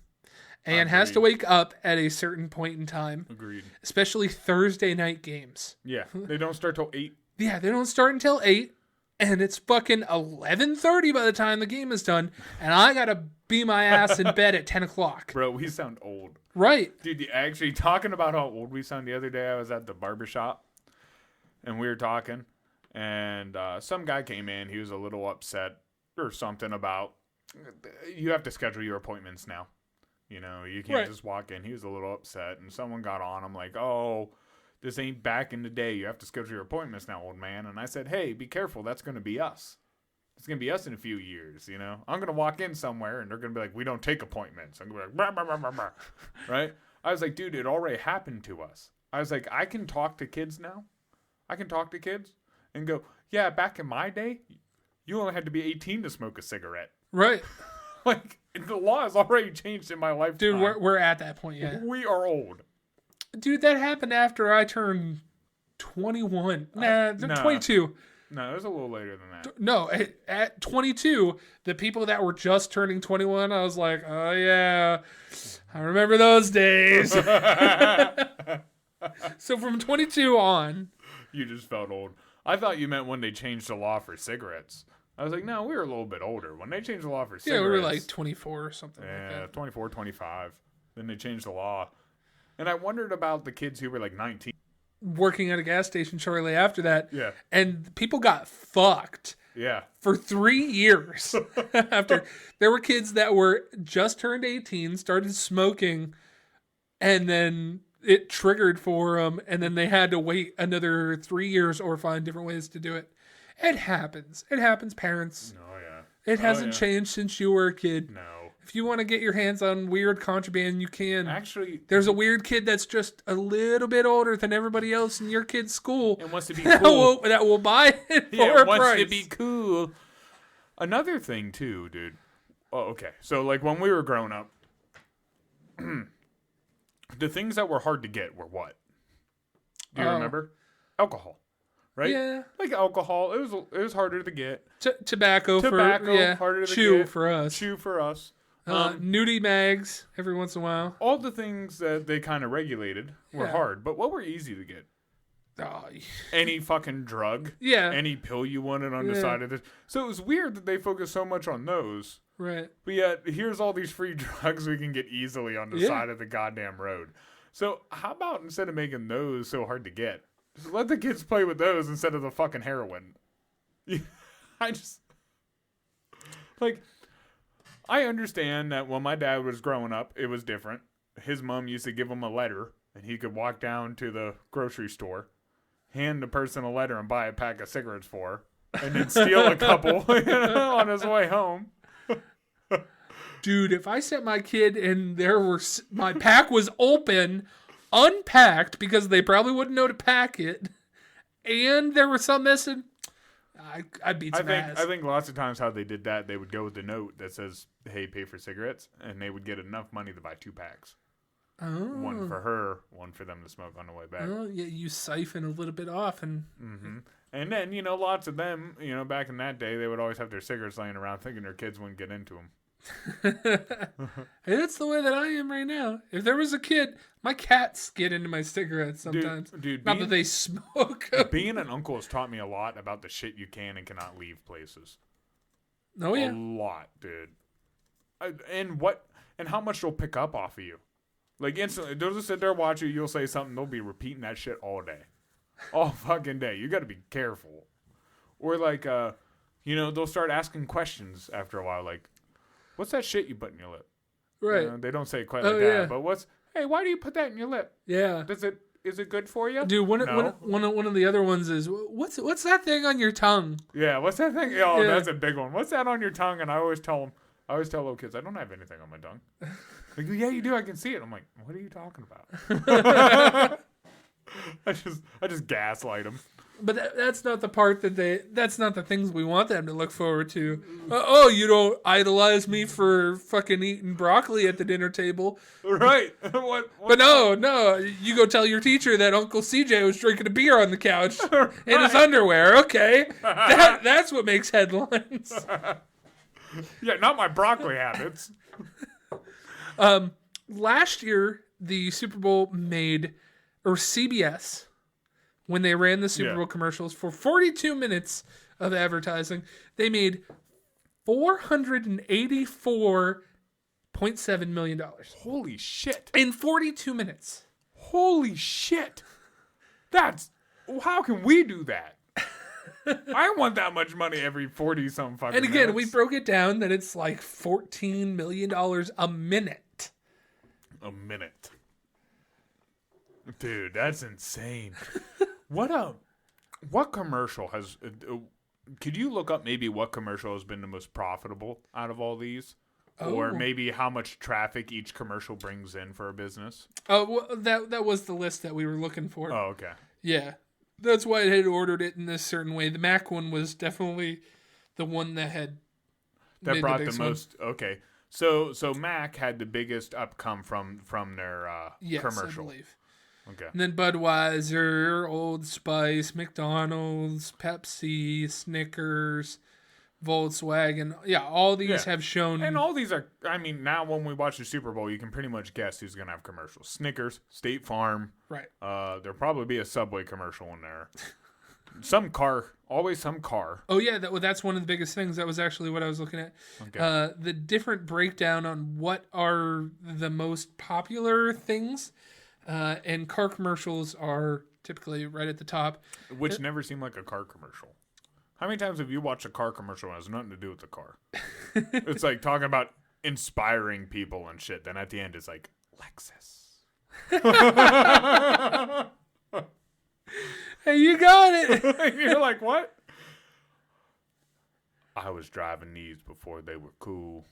and has to wake up at a certain point in time. Agreed. Especially Thursday night games. Yeah, they don't start till 8. Yeah, they don't start until 8. And it's fucking 11:30 by the time the game is done. And I got to be my ass in bed at 10 o'clock. Bro, we sound old. Right. Dude, actually, talking about how old we sound, the other day I was at the barbershop, and we were talking, and some guy came in. He was a little upset or something about, you have to schedule your appointments now. You know, you can't just walk in. He was a little upset, and someone got on him like, oh, this ain't back in the day. You have to schedule your appointments now, old man. And I said, hey, be careful. That's going to be us. It's going to be us in a few years, you know. I'm going to walk in somewhere, and they're going to be like, we don't take appointments. I'm going to be like, bah, bah, bah, bah, bah. Right? I was like, dude, it already happened to us. I was like, I can talk to kids now. I can talk to kids and go, yeah, back in my day, you only had to be 18 to smoke a cigarette. Right. Like, the law has already changed in my lifetime. Dude, we're at that point, yeah. We are old. Dude, that happened after I turned 21. Nah, 22. No, it was a little later than that. No, at 22, the people that were just turning 21, I was like, oh, yeah, I remember those days. So from 22 on. You just felt old. I thought you meant when they changed the law for cigarettes. I was like, no, we were a little bit older. When they changed the law for cigarettes. Yeah, we were like 24 or something like that. Yeah, 24, 25. Then they changed the law. And I wondered about the kids who were like 19. Working at a gas station shortly after that. Yeah. And people got fucked. Yeah. For 3 years. After there were kids that were just turned 18, started smoking, and then it triggered for them, and then they had to wait another 3 years or find different ways to do it. It happens. It happens, parents. Oh, yeah. It hasn't changed since you were a kid. No. If you want to get your hands on weird contraband, you can. Actually, there's a weird kid that's just a little bit older than everybody else in your kid's school. And wants to be cool. that will buy it for a price. Wants to be cool. Another thing, too, dude. Oh, okay. So, like, when we were growing up, the things that were hard to get were what? Do you remember? alcohol, right? Yeah. Like alcohol, it was harder to get. Tobacco, Harder to chew get. for us. Chew for us. Nudie mags every once in a while. All the things that they kind of regulated were hard, but what were easy to get? Oh, Any fucking drug. yeah. Any pill you wanted on the side of it. So it was weird that they focused so much on those. Right. But yet, here's all these free drugs we can get easily on the side of the goddamn road. So how about instead of making those so hard to get, just let the kids play with those instead of the fucking heroin. I just... Like, I understand that when my dad was growing up, it was different. His mom used to give him a letter, and he could walk down to the grocery store, hand the person a letter and buy a pack of cigarettes for her, and then steal a couple on his way home. Dude, if I sent my kid and my pack was open, unpacked, because they probably wouldn't know to pack it, and there was some missing, I'd beat some ass. I think lots of times how they did that, they would go with the note that says, hey, pay for cigarettes, and they would get enough money to buy 2 packs. Oh. One for her, one for them to smoke on the way back. Oh, yeah, you siphon a little bit off. And and then, lots of them, back in that day, they would always have their cigarettes laying around thinking their kids wouldn't get into them. Hey, that's the way that I am right now. If there was a kid, my cats get into my cigarettes sometimes. Dude, not that they smoke. Being an uncle has taught me a lot about the shit you can and cannot leave places. Oh, yeah. A lot, dude. And how much they'll pick up off of you. Like, instantly, they'll just sit there watch you, you'll say something, they'll be repeating that shit all day. All fucking day. You gotta be careful. Or, like, they'll start asking questions after a while, like, what's that shit you put in your lip? Right. They don't say it quite like that, but hey, why do you put that in your lip? Yeah. Is it good for you? Dude, one of the other ones is, what's that thing on your tongue? Yeah, what's that thing? Oh, that's a big one. What's that on your tongue? And I always tell little kids, I don't have anything on my tongue. Like, yeah, you do. I can see it. I'm like, what are you talking about? I just gaslight them. But that's not the part that's not the things we want them to look forward to. You don't idolize me for fucking eating broccoli at the dinner table. Right. But no, you go tell your teacher that Uncle CJ was drinking a beer on the couch in his underwear. Okay. That's what makes headlines. Yeah, not my broccoli habits. Last year, the Super Bowl CBS, when they ran the Super Bowl commercials for 42 minutes of advertising, they made $484.7 million. Holy shit. In 42 minutes. Holy shit. How can we do that? I want that much money every 40-something fucking And again, minutes. we broke it down that it's like $14 million a minute. A minute. Dude, that's insane. What commercial has... could you look up maybe what commercial has been the most profitable out of all these? Oh. Or maybe how much traffic each commercial brings in for a business? Oh, well, that was the list that we were looking for. Oh, okay. Yeah. That's why I had ordered it in this certain way. The Mac one was definitely the one that brought the most. Okay. So Mac had the biggest upcome from their commercial. I believe. Okay. And then Budweiser, Old Spice, McDonald's, Pepsi, Snickers, Volkswagen. Yeah, all these have shown. And all these are, now when we watch the Super Bowl, you can pretty much guess who's going to have commercials. Snickers, State Farm. Right. There'll probably be a Subway commercial in there. Always some car. Oh, yeah, that's one of the biggest things. That was actually what I was looking at. Okay. The different breakdown on what are the most popular things. And car commercials are typically right at the top. Which never seem like a car commercial. How many times have you watched a car commercial and it has nothing to do with the car? It's like talking about inspiring people and shit. Then at the end, it's like, Lexus. Hey, you got it. You're like, what? I was driving these before they were cool.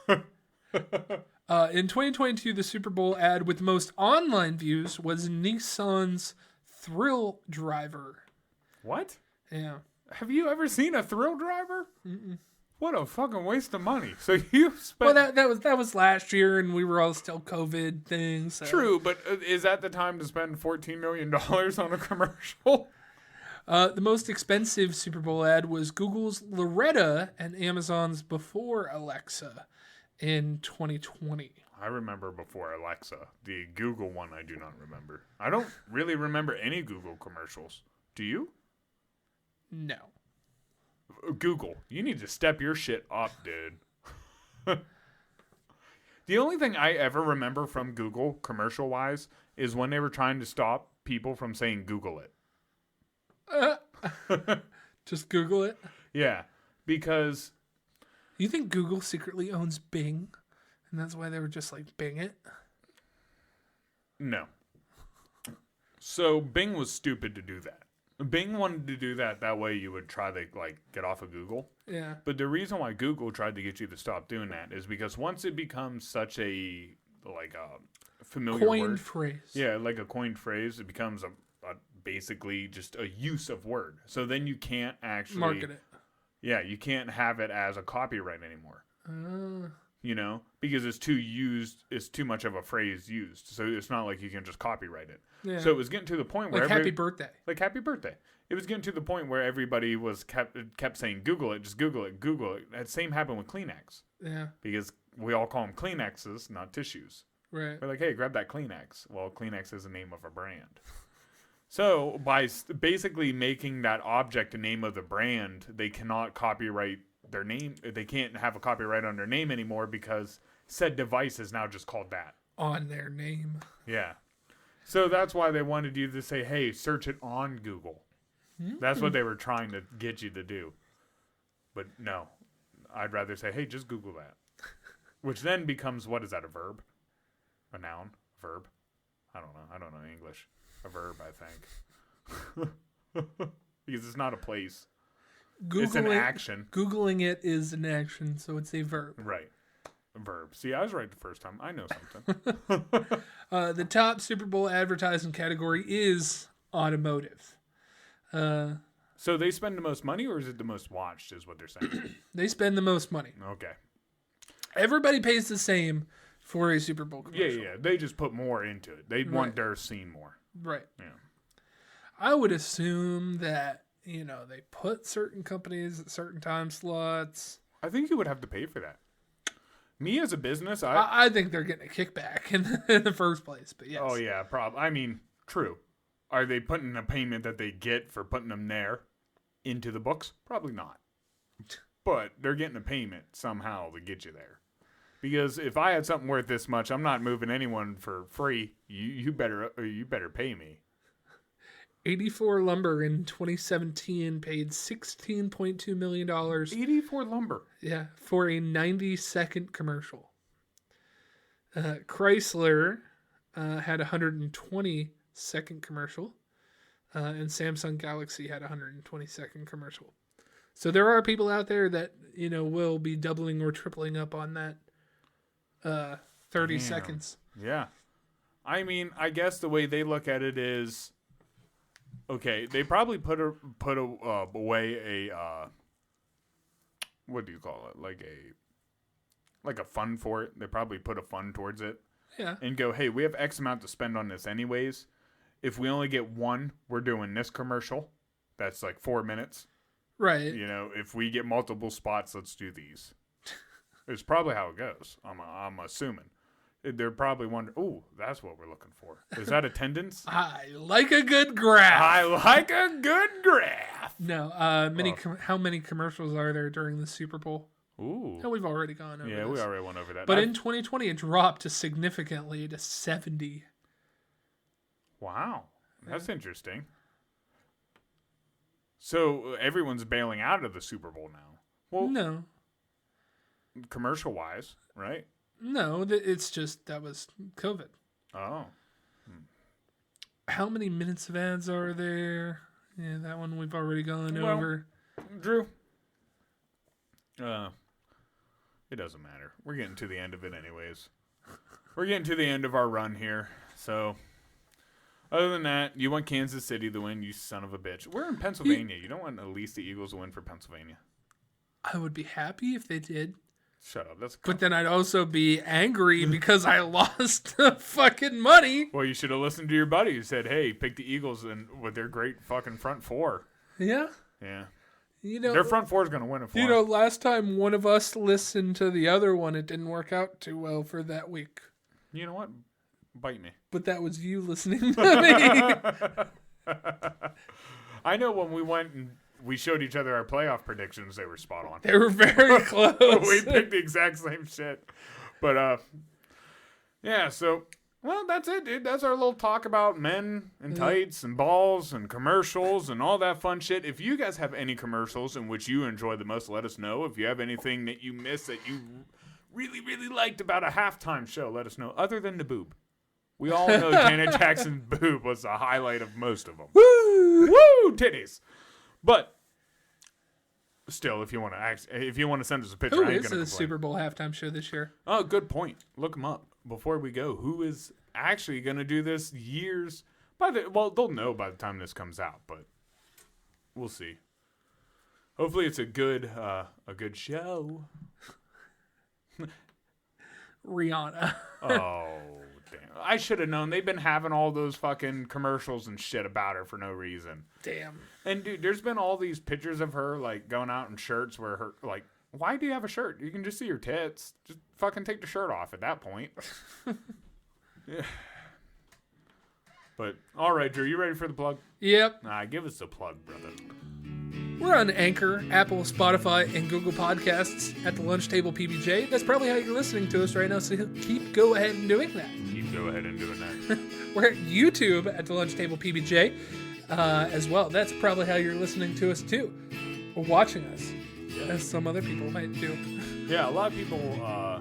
In 2022, the Super Bowl ad with the most online views was Nissan's Thrill Driver. What? Yeah. Have you ever seen a Thrill Driver? Mm-mm. What a fucking waste of money. So you Well, spent... that was last year, and we were all still COVID things. So. True, but is that the time to spend $14 million on a commercial? The most expensive Super Bowl ad was Google's Loretta and Amazon's Before Alexa in 2020. I remember Before Alexa. The Google one I do not remember. I don't really remember any Google commercials. Do you? No. Google, you need to step your shit up, dude. The only thing I ever remember from Google, commercial-wise, is when they were trying to stop people from saying Google it. Just Google it. Yeah, because... You think Google secretly owns Bing? And that's why they were just like, Bing it? No. So Bing was stupid to do that. Bing wanted to do that way you would try to like get off of Google. Yeah. But the reason why Google tried to get you to stop doing that is because once it becomes such a like a familiar Coined word, phrase. yeah, like a coined phrase, it becomes a basically just a use of word. So then you can't actually Market it. Yeah, you can't have it as a copyright anymore. You know, because it's too much of a phrase used. So it's not like you can just copyright it. Yeah. So it was getting to the point where like happy birthday. Like happy birthday. It was getting to the point where everybody was kept saying Google it, just Google it, Google it. That same happened with Kleenex. Yeah. Because we all call them Kleenexes, not tissues. Right. We're like, hey, grab that Kleenex. Well, Kleenex is the name of a brand. So by basically making that object a name of the brand, they cannot copyright their name. They can't have a copyright on their name anymore because said device is now just called that. On their name. Yeah. So that's why they wanted you to say, hey, search it on Google. That's what they were trying to get you to do. But no, I'd rather say, hey, just Google that. Which then becomes, what is that, a verb? A noun? Verb? I don't know English. A verb, I think. Because it's not a place. It's an action. Googling it is an action, so it's a verb. Right. A verb. See, I was right the first time. I know something. The top Super Bowl advertising category is automotive. So they spend the most money, or is it the most watched, is what they're saying? They spend the most money. Okay. Everybody pays the same for a Super Bowl commercial. Yeah. They just put more into it. They want their scene more. Right. Yeah. I would assume that, they put certain companies at certain time slots. I think you would have to pay for that. Me as a business, I think they're getting a kickback in the first place, but yes. Oh, yeah, I mean, true. Are they putting a payment that they get for putting them there into the books? Probably not. But they're getting a payment somehow to get you there. Because if I had something worth this much, I'm not moving anyone for free. You better pay me. 84 Lumber in 2017 paid $16.2 million. 84 Lumber? Yeah, for a 90-second commercial. Chrysler had a 120-second commercial. And Samsung Galaxy had a 120-second commercial. So there are people out there that, will be doubling or tripling up on that 30 seconds. Yeah. I mean, I guess the way they look at it is... Okay, they probably put away a what do you call it? Like a fund for it. They probably put a fund towards it. Yeah. And go, hey, we have X amount to spend on this anyways. If we only get one, we're doing this commercial. That's like 4 minutes. Right. If we get multiple spots, let's do these. It's probably how it goes. I'm assuming. They're probably wondering, oh, that's what we're looking for. Is that attendance? I like a good graph. I like a good graph. No, how many commercials are there during the Super Bowl? Ooh. No, we've already gone over Yeah, this. we already went over that. But in 2020, it dropped significantly to 70. Wow. That's interesting. So everyone's bailing out of the Super Bowl now. Well, no. Commercial-wise, right? No, it's just that was COVID. Oh. How many minutes of ads are there? Yeah, that one we've already gone over. Drew. It doesn't matter. We're getting to the end of it anyways. We're getting to the end of our run here. So, other than that, you want Kansas City to win, you son of a bitch. We're in Pennsylvania. You don't want at least the Eagles to win for Pennsylvania. I would be happy if they did. Shut up. That's But then I'd also be angry because I lost the fucking money. Well, you should have listened to your buddy who said, hey, pick the Eagles with their great fucking front four. Yeah. Yeah. Their front four is going to win it for them. Last time one of us listened to the other one, it didn't work out too well for that week. You know what? Bite me. But that was you listening to me. I know when we went and we showed each other our playoff predictions, they were spot on. They were very close. We picked the exact same shit. But, yeah, so, well, that's it, dude. That's our little talk about men and tights and balls and commercials and all that fun shit. If you guys have any commercials in which you enjoy the most, let us know. If you have anything that you missed that you really, really liked about a halftime show, let us know, other than the boob. We all know Janet Jackson's boob was the highlight of most of them. Woo! Woo! Titties. But still, if you want to send us a picture, Who I ain't is gonna the complain. Super Bowl halftime show this year? Oh, good point. Look them up before we go. Who is actually going to do this years? They'll know by the time this comes out, but we'll see. Hopefully, it's a good show. Rihanna. Oh, damn! I should have known. They've been having all those fucking commercials and shit about her for no reason. Damn. And dude, there's been all these pictures of her like going out in shirts where her like, why do you have a shirt? You can just see your tits. Just fucking take the shirt off at that point. Yeah. But all right, Drew, you ready for the plug? Yep. Give us the plug, brother. We're on Anchor, Apple, Spotify, and Google Podcasts at the Lunch Table PBJ. That's probably how you're listening to us right now, so go ahead and doing that. Go ahead and doing that. We're at YouTube at the Lunch Table PBJ as well. That's probably how you're listening to us too, or watching us, as some other people might do. Yeah, a lot of people, I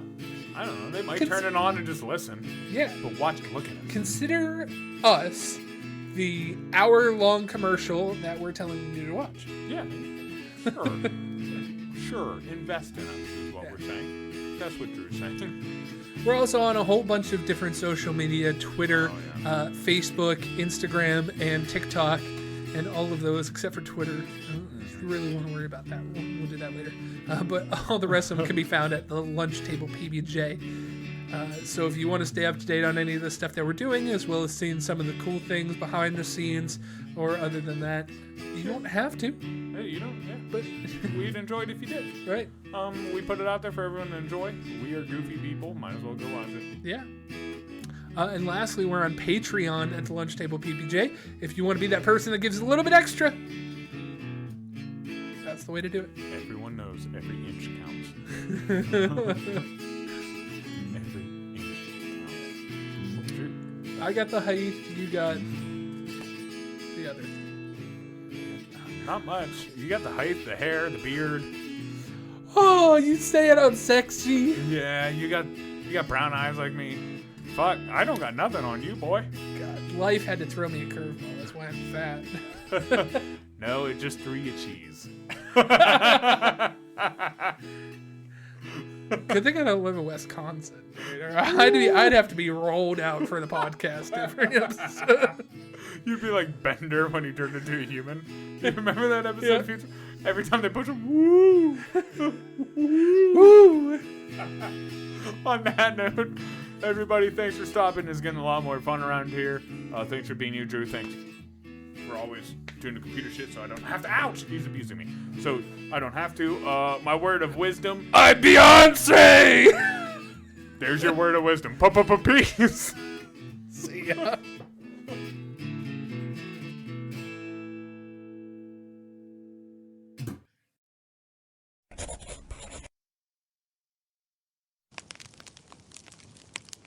don't know, they might turn it on and just listen. Yeah. But watch and look at us. Consider us the hour-long commercial that we're telling you to watch. Yeah, sure. Sure, invest in us is what we're saying. That's what Drew's saying. We're also on a whole bunch of different social media, Twitter, Facebook, Instagram, and TikTok, and all of those except for Twitter. I don't really want to worry about that. We'll do that later. But all the rest of them can be found at the Lunch Table PBJ. So if you want to stay up to date on any of the stuff that we're doing, as well as seeing some of the cool things behind the scenes, or other than that, you don't have to. Hey, you don't, yeah. But we'd enjoy it if you did. Right. We put it out there for everyone to enjoy. We are goofy people. Might as well go watch it. Yeah. And lastly, we're on Patreon at the Lunch Table PBJ. If you want to be that person that gives a little bit extra, that's the way to do it. Everyone knows every inch counts. Every inch counts. I got the height, you got the other thing. Not much. You got the height, the hair, the beard. Oh, you saying I'm sexy? Yeah, you got brown eyes like me. Fuck, I don't got nothing on you, boy. God, life had to throw me a curveball. That's why I'm fat. No, it just threw you cheese. Good thing I don't live in Wisconsin. Dude. I'd have to be rolled out for the podcast every episode. You'd be like Bender when he turned into a human. Do you remember that episode? Yeah. Every time they push him, woo! Woo! On that note, everybody, thanks for stopping. It's getting a lot more fun around here. Thanks for being you, Drew. Thanks for always doing the computer shit so I don't have to. Ouch! He's abusing me. So I don't have to. My word of wisdom. I'm Beyonce! There's your word of wisdom. Peace. See ya.